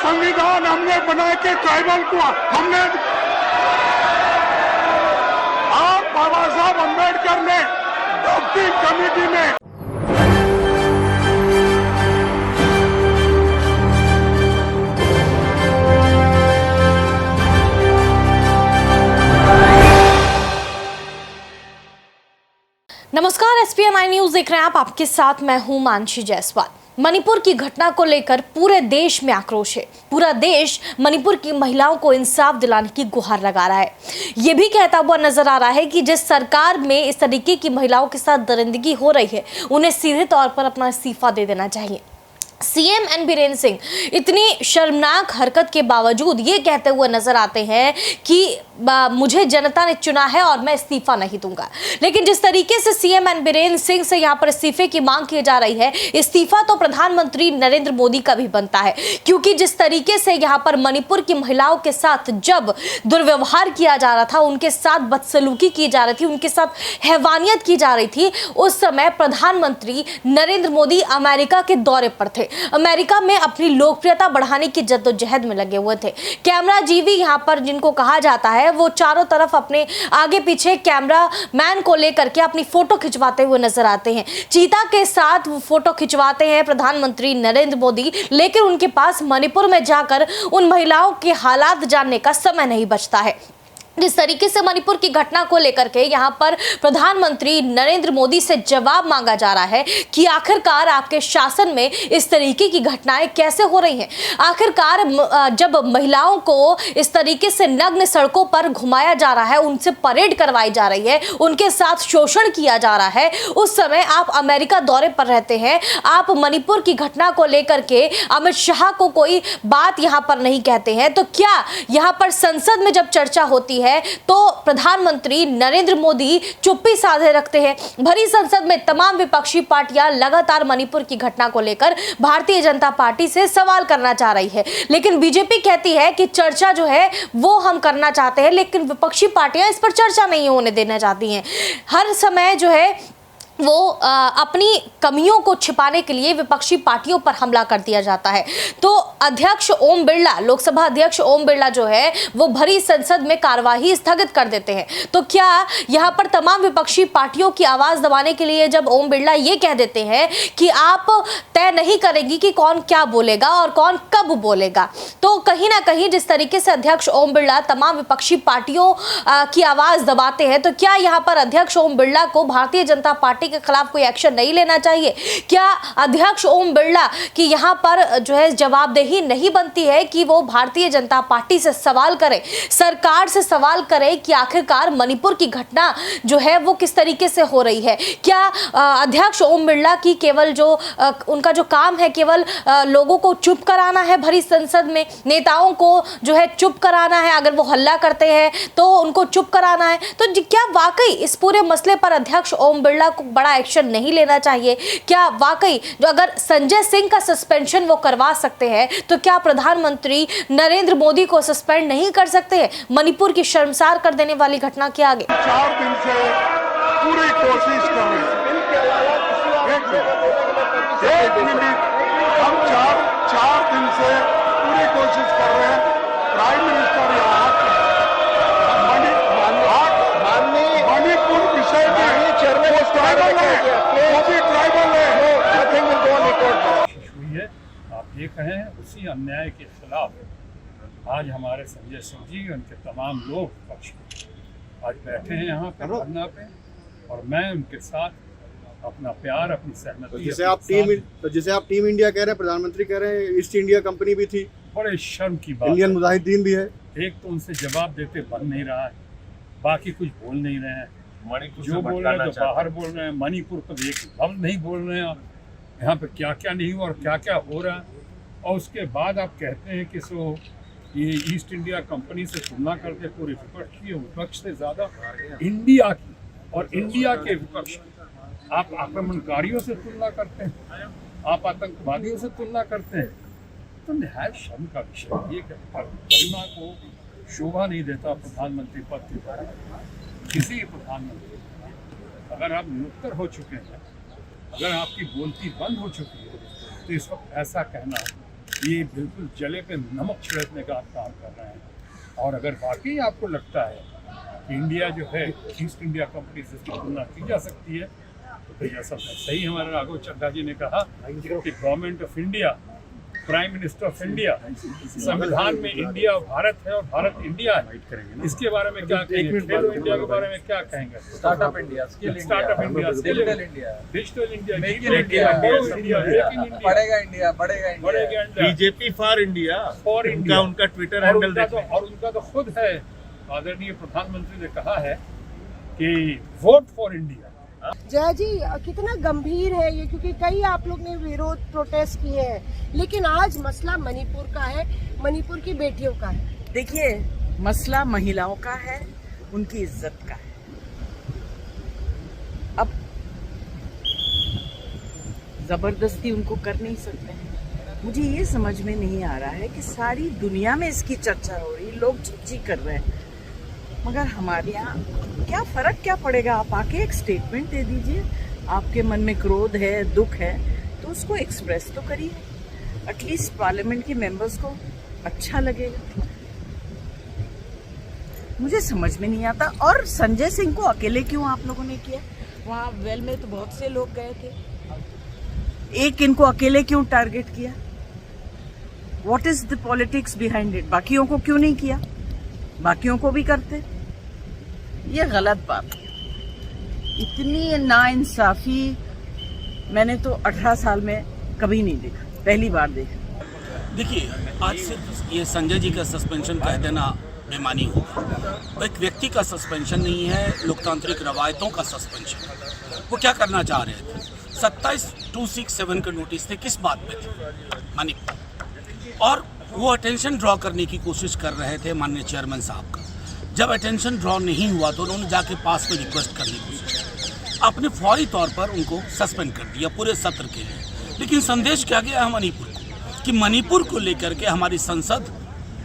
संविधान हमने बना के ट्राइबल को हमने और बाबा साहब अम्बेडकर ने ड्राफ्टिंग कमेटी में नमस्कार, SPN9 न्यूज देख रहे हैं आप। आपके साथ मैं हूं मानसी जायसवाल। मणिपुर की घटना को लेकर पूरे देश में आक्रोश है। पूरा देश मणिपुर की महिलाओं को इंसाफ दिलाने की गुहार लगा रहा है। ये भी कहता हुआ नजर आ रहा है कि जिस सरकार में इस तरीके की महिलाओं के साथ दरिंदगी हो रही है, उन्हें सीधे तौर पर अपना इस्तीफा दे देना चाहिए। सीएम एन बीरेन सिंह इतनी शर्मनाक हरकत के बावजूद ये कहते हुए नजर आते हैं कि मुझे जनता ने चुना है और मैं इस्तीफा नहीं दूंगा। लेकिन जिस तरीके से सीएम एन बीरेन सिंह से यहाँ पर इस्तीफे की मांग की जा रही है, इस्तीफा तो प्रधानमंत्री नरेंद्र मोदी का भी बनता है, क्योंकि जिस तरीके से यहाँ पर मणिपुर की महिलाओं के साथ जब दुर्व्यवहार किया जा रहा था, उनके साथ बदसलूकी की जा रही थी, उनके साथ हैवानियत की जा रही थी, उस समय प्रधानमंत्री नरेंद्र मोदी अमेरिका के दौरे पर थे। अमेरिका में अपनी लोकप्रियता बढ़ाने की जद्दोजहद में लगे हुए थे। कैमरा जीवी यहाँ पर जिनको कहा जाता है, वो चारों तरफ अपने आगे पीछे कैमरा मैन को लेकर के अपनी फोटो खिंचवाते हुए नजर आते हैं। चीता के साथ वो फोटो खिंचवाते हैं प्रधानमंत्री नरेंद्र मोदी, लेकिन उनके पास मणिपुर में जाकर उन महिलाओं के हालात जानने का समय नहीं बचता है। जिस तरीके से मणिपुर की घटना को लेकर के यहाँ पर प्रधानमंत्री नरेंद्र मोदी से जवाब मांगा जा रहा है कि आखिरकार आपके शासन में इस तरीके की घटनाएं कैसे हो रही हैं। आखिरकार जब महिलाओं को इस तरीके से नग्न सड़कों पर घुमाया जा रहा है, उनसे परेड करवाई जा रही है, उनके साथ शोषण किया जा रहा है, उस समय आप अमेरिका दौरे पर रहते हैं। आप मणिपुर की घटना को लेकर के अमित शाह को कोई बात यहाँ पर नहीं कहते हैं। तो क्या यहाँ पर संसद में जब चर्चा होती है तो प्रधानमंत्री नरेंद्र मोदी चुप्पी साधे रखते हैं? भरी संसद में तमाम विपक्षी पार्टियां लगातार मणिपुर की घटना को लेकर भारतीय जनता पार्टी से सवाल करना चाह रही है, लेकिन बीजेपी कहती है कि चर्चा जो है वो हम करना चाहते हैं, लेकिन विपक्षी पार्टियां इस पर चर्चा नहीं होने देना चाहती हैं। हर समय जो है वो अपनी कमियों को छिपाने के लिए विपक्षी पार्टियों पर हमला कर दिया जाता है। तो अध्यक्ष ओम बिरला, लोकसभा अध्यक्ष ओम बिरला जो है वो भरी संसद में कार्यवाही स्थगित कर देते हैं। तो क्या यहाँ पर तमाम विपक्षी पार्टियों की आवाज दबाने के लिए जब ओम बिरला ये कह देते हैं कि आप तय नहीं करेंगी कि कौन क्या बोलेगा और कौन कब बोलेगा, तो कहीं ना कहीं जिस तरीके से अध्यक्ष ओम बिरला तमाम विपक्षी पार्टियों की आवाज दबाते हैं, तो क्या यहाँ पर अध्यक्ष ओम बिरला को भारतीय जनता पार्टी के खिलाफ कोई एक्शन नहीं लेना चाहिए? क्या अध्यक्ष ओम बिरला की यहाँ पर जो है जवाबदेही नहीं बनती है कि वो भारतीय जनता पार्टी से सवाल करें, सरकार से सवाल करें कि आखिरकार मणिपुर की घटना जो है वो किस तरीके से हो रही है? क्या अध्यक्ष ओम बिरला की केवल जो उनका जो काम है केवल लोगों को चुप कराना है, भरी संसद में नेताओं को जो है चुप कराना है, अगर वो हल्ला करते हैं तो उनको चुप कराना है? तो क्या वाकई इस पूरे मसले पर अध्यक्ष ओम बिरला को बड़ा एक्शन नहीं लेना चाहिए? क्या वाकई जो अगर संजय सिंह का सस्पेंशन वो करवा सकते हैं, तो क्या प्रधानमंत्री नरेंद्र मोदी को सस्पेंड नहीं कर सकते हैं मणिपुर की शर्मसार कर देने वाली घटना के आगे? 4 दिन से पूरी कोशिश कर रहे हैं। एक मिनट, हम चार दिन से पूरी कोशिश कर रहे हैं। प्राइम मिनिस्टर यहाँ मणिपुर विषय में ट्राइबल है, वो भी ट्राइबल है। हुई है, आप देख रहे हैं उसी अन्याय के खिलाफ आज हमारे संजय सिंह जी उनके तमाम लोग पक्ष आज बैठे हैं यहाँ पे धरना पे, और मैं उनके साथ अपना प्यार, अपनी सहमति। जैसे आप टीम इंडिया कह रहे हैं, प्रधानमंत्री कह रहे हैं, ईस्ट इंडिया कंपनी भी थी, बड़े शर्म की बात। इंडियन मुजाहिदीन भी है। एक तो उनसे जवाब देते बन नहीं रहा है, बाकी कुछ बोल नहीं रहे हैं। जो बोल रहे हैं तो बाहर बोल रहे हैं, मणिपुर पर एक लफ्ज नहीं बोल रहे हैं। यहाँ पे क्या क्या नहीं हुआ और क्या क्या हो रहा है, और उसके बाद आप कहते हैं कि ये ईस्ट इंडिया कंपनी से तुलना करके पूरे विपक्ष की, विपक्ष से ज़्यादा इंडिया की और इंडिया के विपक्ष, आप आक्रमणकारियों से तुलना करते हैं, आप आतंकवादियों से तुलना करते हैं। तो निहायत शर्म का विषय ये गरिमा को शोभा नहीं देता प्रधानमंत्री पद के द्वारा किसी प्रधानमंत्री। अगर आप निरुत्तर हो चुके हैं, अगर आपकी बोलती बंद हो चुकी है, तो इस वक्त ऐसा कहना ये बिल्कुल जले पे नमक छिड़कने का आप काम कर रहे हैं। और अगर वाकई आपको लगता है कि इंडिया जो है ईस्ट इंडिया कंपनी से इसकी तुलना की जा सकती है, तो फिर ऐसा सही हमारे राघव चड्ढा जी ने कहा कि government of India, prime minister of India, संविधान में इंडिया भारत है और भारत इंडिया है। इसके बारे में क्या कहेंगे? खेलो इंडिया के बारे में क्या कहेंगे? Startup India, startup India, digital India, digital India, make in India, बढ़ेगा इंडिया, बढ़ेगा India. BJP for India, for India, उनका ट्विटर हैंडल देखो। और उनका तो खुद है, आदरणीय प्रधानमंत्री ने कहा है कि वोट फॉर इंडिया। जय जी, कितना गंभीर है ये, क्योंकि कई आप लोग ने विरोध प्रोटेस्ट किए हैं, लेकिन आज मसला मणिपुर का है, मणिपुर की बेटियों का है। देखिए, मसला महिलाओं का है, उनकी इज्जत का है। अब जबरदस्ती उनको कर नहीं सकते हैं। मुझे ये समझ में नहीं आ रहा है कि सारी दुनिया में इसकी चर्चा हो रही, लोग चीची कर रहे हैं, मगर हमारे यहाँ क्या फर्क क्या पड़ेगा? आप आके एक स्टेटमेंट दे दीजिए। आपके मन में क्रोध है, दुख है, तो उसको एक्सप्रेस तो करिए। एटलीस्ट पार्लियामेंट के मेंबर्स को अच्छा लगेगा। मुझे समझ में नहीं आता। और संजय सिंह को अकेले क्यों आप लोगों ने किया? वहाँ वेल में तो बहुत से लोग गए थे, एक इनको अकेले क्यों टारगेट किया? What is the politics behind it? बाकियों को क्यों नहीं किया? बाकियों को भी करते। ये गलत बात है। इतनी नाइंसाफी मैंने तो 18 साल में कभी नहीं देखा, पहली बार देखा। देखिए, आज सिर्फ ये संजय जी का सस्पेंशन कह देना बेमानी होगा। वो एक व्यक्ति का सस्पेंशन नहीं है, लोकतांत्रिक रवायतों का सस्पेंशन है। वो क्या करना चाह रहे थे? 27/267 के नोटिस थे, किस बात पे थे? मणिपुर। और वो अटेंशन ड्रॉ करने की कोशिश कर रहे थे माननीय चेयरमैन साहब का। जब अटेंशन ड्रॉ नहीं हुआ तो उन्होंने जाके पास में रिक्वेस्ट करने की कोशिश की। आपने फौरी तौर पर उनको सस्पेंड कर दिया पूरे सत्र के लिए। लेकिन संदेश क्या गया है मणिपुर को, कि मणिपुर को लेकर के हमारी संसद,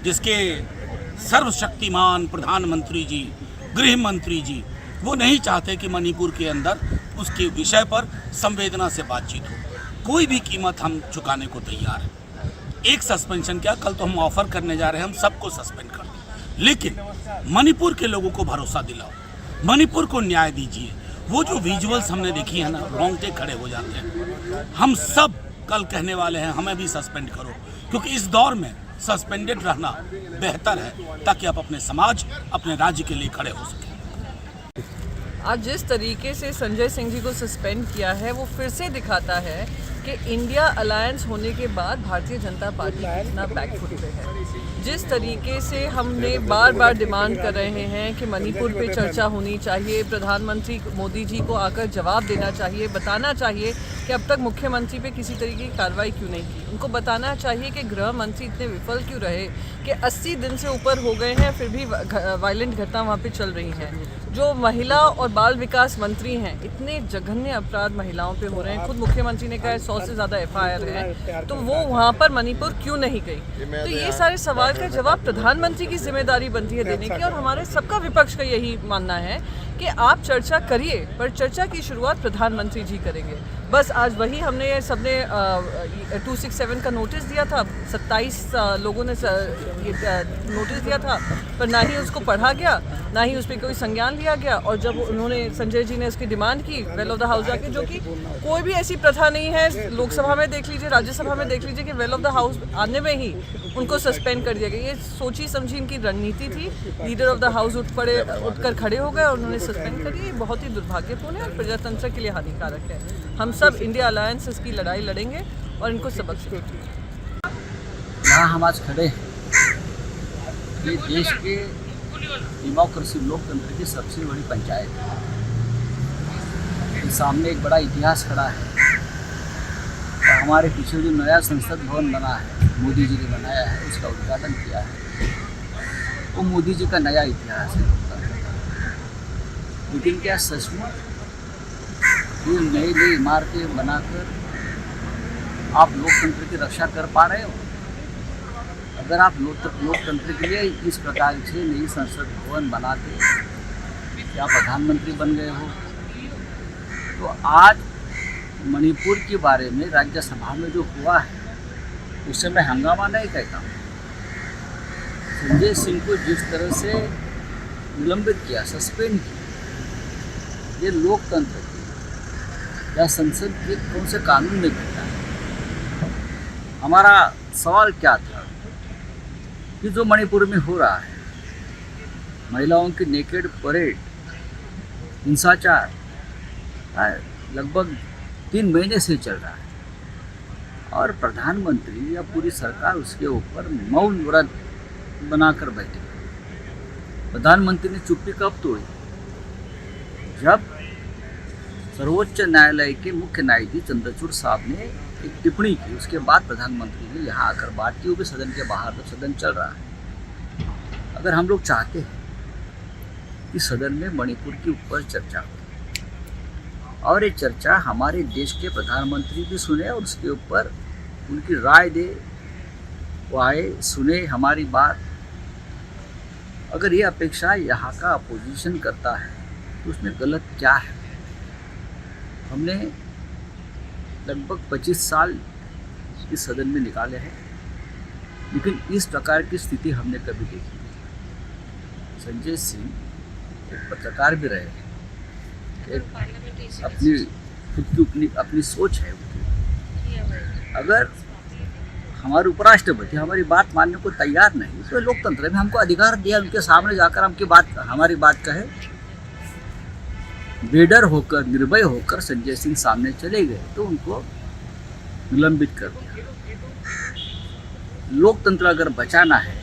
जिसके सर्वशक्तिमान प्रधानमंत्री जी, गृह मंत्री जी, वो नहीं चाहते कि मणिपुर के अंदर उसके विषय पर संवेदना से बातचीत हो। कोई भी कीमत हम चुकाने को तैयार हैं। एक सस्पेंशन क्या, कल तो हम ऑफर करने जा रहे हैं हम सबको सस्पेंड कर दें। लेकिन मणिपुर के लोगों को भरोसा दिलाओ, मणिपुर को न्याय दीजिए। वो जो विजुअल्स हमने देखी है ना, रोंगटे खड़े हो जाते हैं। हम सब कल कहने वाले हैं हमें भी सस्पेंड करो, क्योंकि इस दौर में सस्पेंडेड रहना बेहतर है, ताकि आप अपने समाज, अपने राज्य के लिए खड़े हो सकें। आज जिस तरीके से संजय सिंह जी को सस्पेंड किया है, वो फिर से दिखाता है कि इंडिया अलायंस होने के बाद भारतीय जनता पार्टी कितना बैकफुट पे है। जिस तरीके से हमने बार बार डिमांड कर रहे हैं कि मणिपुर पे चर्चा होनी चाहिए, प्रधानमंत्री मोदी जी को आकर जवाब देना चाहिए, बताना चाहिए कि अब तक मुख्यमंत्री पे किसी तरीके की कार्रवाई क्यों नहीं की। उनको बताना चाहिए कि गृह मंत्री इतने विफल क्यों रहे कि 80 दिन से ऊपर हो गए हैं, फिर भी वायलेंट घटना वहाँ पे चल रही हैं। जो महिला और बाल विकास मंत्री हैं, इतने जघन्य अपराध महिलाओं पे हो रहे हैं। खुद मुख्यमंत्री ने कहा है 100 से ज़्यादा FIR है, तो वो वहाँ पर मणिपुर क्यों नहीं गई? तो ये सारे सवाल का जवाब प्रधानमंत्री की जिम्मेदारी बनती है देने की। और हमारे सबका विपक्ष का यही मानना है कि आप चर्चा करिए, पर चर्चा की शुरुआत प्रधानमंत्री जी करेंगे। बस आज वही हमने सबने 267 का नोटिस दिया था, 27 लोगों ने नोटिस दिया था, पर ना ही उसको पढ़ा गया, ना ही उस पर कोई संज्ञान लिया गया। और जब उन्होंने, संजय जी ने उसकी डिमांड की वेल ऑफ द हाउस जाके, जो कि कोई भी ऐसी प्रथा नहीं है, लोकसभा में देख लीजिए, राज्यसभा में देख लीजिए कि वेल ऑफ द हाउस आने में ही उनको सस्पेंड कर दिया गया। ये सोची समझी इनकी रणनीति थी। लीडर ऑफ द हाउस उठकर खड़े हो गए और उन्होंने सस्पेंड कर दिया। ये बहुत ही दुर्भाग्यपूर्ण है और प्रजातंत्र के लिए हानिकारक है। हम सब इंडिया अलायंस इसकी लड़ाई लड़ेंगे और इनको सबक सिखाएंगे। यहाँ हम आज खड़े हैं, ये देश के डेमोक्रेसी, लोकतंत्र की सबसे बड़ी पंचायत है। सामने एक बड़ा इतिहास खड़ा है और हमारे पीछे जो नया संसद भवन बना है, मोदी जी ने बनाया है, उसका उद्घाटन किया है। वो मोदी जी का नया इतिहास है। लेकिन क्या सचमुच ये नई नई इमारतें बनाकर आप लोकतंत्र की रक्षा कर पा रहे हो? अगर आप लोकतंत्र के लिए इस प्रकार से नई संसद भवन बना के क्या प्रधानमंत्री बन गए हो, तो आज मणिपुर के बारे में राज्यसभा में जो हुआ है उससे मैं हंगामा नहीं कहता हूँ। संजय सिंह को जिस तरह से निलंबित किया, सस्पेंड किया, ये लोकतंत्र की या संसद के कौन से कानून में घटा है? हमारा सवाल क्या था कि जो मणिपुर में हो रहा है, महिलाओं की नेकेड परेड, हिंसाचार लगभग 3 महीने से चल रहा है और प्रधानमंत्री या पूरी सरकार उसके ऊपर मौन व्रत बनाकर बैठे। प्रधानमंत्री ने चुप्पी कब तोड़ी? जब सर्वोच्च न्यायालय के मुख्य न्यायाधीश चंद्रचूड़ साहब ने एक टिप्पणी की, उसके बाद प्रधानमंत्री ने यहाँ आकर बात की, वो भी सदन के बाहर, जब सदन चल रहा है। अगर हम लोग चाहते हैं कि सदन में मणिपुर के ऊपर चर्चा हो और ये चर्चा हमारे देश के प्रधानमंत्री भी सुने और उसके ऊपर उनकी राय दे, वो आए, सुने हमारी बात। अगर ये अपेक्षा यहाँ का अपोजिशन करता है तो उसमें गलत क्या है? हमने लगभग 25 साल इस सदन में निकाले हैं, लेकिन इस प्रकार की स्थिति हमने कभी देखी नहीं। संजय सिंह एक पत्रकार भी रहे, एक अपनी खुद की अपनी सोच है उनकी। अगर हमारे उपराष्ट्रपति हमारी बात मानने को तैयार नहीं, तो लोकतंत्र में हमको अधिकार दिया उनके सामने जाकर हमारी बात कहे। बेडर होकर, निर्भय होकर संजय सिंह सामने चले गए तो उनको निलंबित कर दिया। लोकतंत्र अगर बचाना है,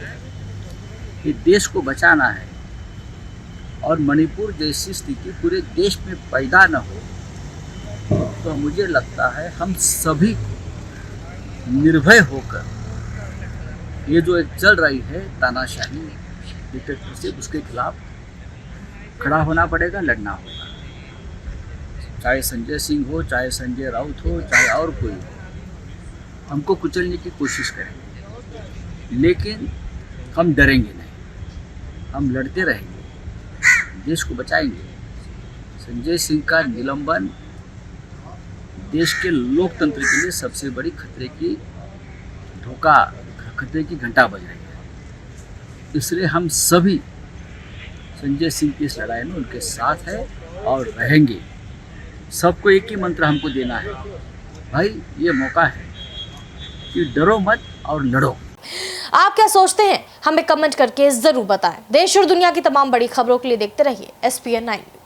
ये देश को बचाना है और मणिपुर जैसी स्थिति पूरे देश में पैदा न हो, तो मुझे लगता है हम सभी निर्भय होकर ये जो एक चल रही है तानाशाही, डिक्टेटरशिप, उसके खिलाफ खड़ा होना पड़ेगा, लड़ना होगा। चाहे संजय सिंह हो, चाहे संजय राउत हो, चाहे और कोई हो, हमको कुचलने की कोशिश करेंगे, लेकिन हम डरेंगे नहीं, हम लड़ते रहेंगे, देश को बचाएंगे। संजय सिंह का निलंबन देश के लोकतंत्र के लिए सबसे बड़ी खतरे की घंटा बज रही है। इसलिए हम सभी संजय सिंह की इस लड़ाई में उनके साथ है और रहेंगे। सबको एक ही मंत्र हमको देना है, भाई ये मौका है कि डरो मत और लड़ो। आप क्या सोचते हैं? हमें कमेंट करके जरूर बताएं। देश और दुनिया की तमाम बड़ी खबरों के लिए देखते रहिए SPN 9 न्यूज।